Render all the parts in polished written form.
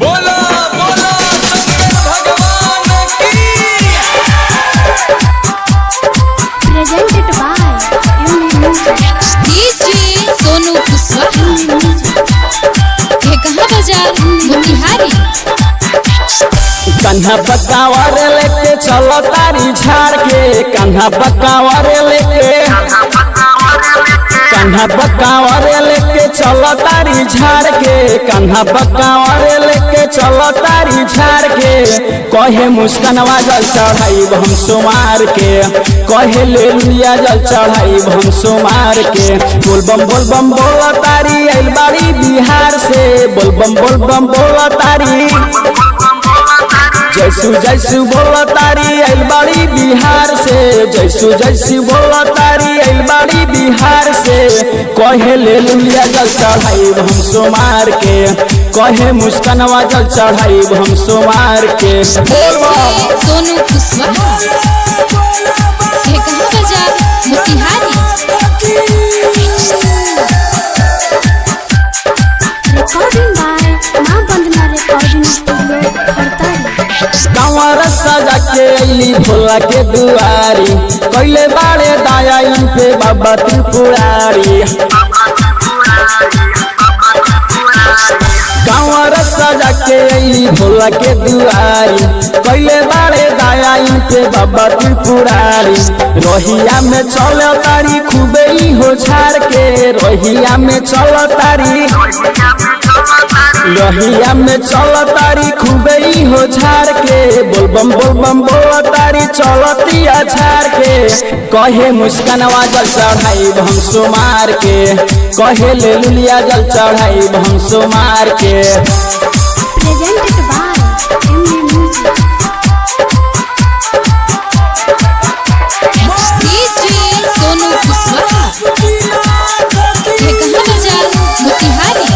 बोला बोला शंकर भगवान की। Presented by MD Music. DJ Sonu Kushwaha कहाँ बाजार मोतिहारी। कन्हा बकावर लेके चलो तारी झाड़ के, कन्हा बकावर लेके, कन्हा बकावर लेके चलो तारी झाड़ के, कन्हा बकावर लेके चलो तारी झाड़ के। कहे मुस्कानवा जल चढ़ाई हम सोमार के, कहे ले लिया जल चढ़ाई हम सोमार के। बोलबम बोल तारी आइल बाड़ी बिहार से, बोलबम बोल तारी जैसू बोला तारी आइल बाड़ी बिहार से, जैसू बोला तारी आइल बाड़ी बिहार से। कहे ले लिया जल चढ़ाई हम सोमार के, कहे मुस्कानवा जल चढ़ाई हम सोमार के। सोनू कुशवाहा कहाँ बाजार मोतिहारी। Recording by माँ बंदना recording studio खरतारी। कंवर सजा के अली भोला के दुआरी, कैले बाड़े दाया इन पे बाबा त्रिपुरारी। कंवर सजा के अली भोला के दुआरी, कैले बाड़े दाया इन पे बाबा त्रिपुरारी। रोहिया में चलो तारी खूबे ही हो झाड़ के, रोहिया में चलो तारी, लोहिया में चलो तारी खूबे ही हो झाड़ के। बोलबम बोल तारी चलतिया झाड़ के। कहे मुस्कानवा जल चढ़ाई हम सोमार के, कहे ले लिया जल चढ़ाई हम सोमार के। Presented by MD Music. DJ Sonu Kushwaha कहाँ बाजार मोतिहारी।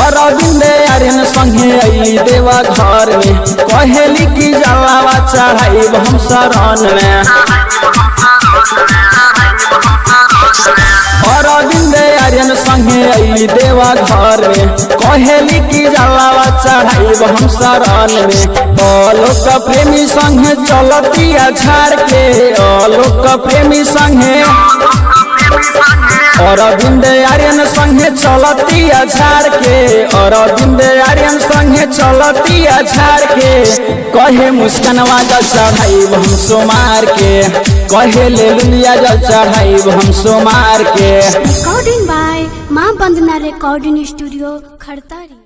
अरविंद आर्यन संगे अली देवा घर में, कहेली की जलावा चढ़ाई हम शरण में। अरविंद आर्यन संगे अली देवा घर में, कहेली की जलावा चढ़ाई हम शरण में। आलोक प्रेमी संगे चलतिया झाड़ के, आलोक प्रेमी संगे अरविंद आर्यन संगे चलतिया झाड़ के, अरविंद आर्यन संगे चलतिया झाड़ के। कहे मुस्कानवा जल चढ़ाई हम सोमार के, कहे ले लिया जल चढ़ाई हम सोमार के। Recording by माँ बंदना recording studio खरतारी।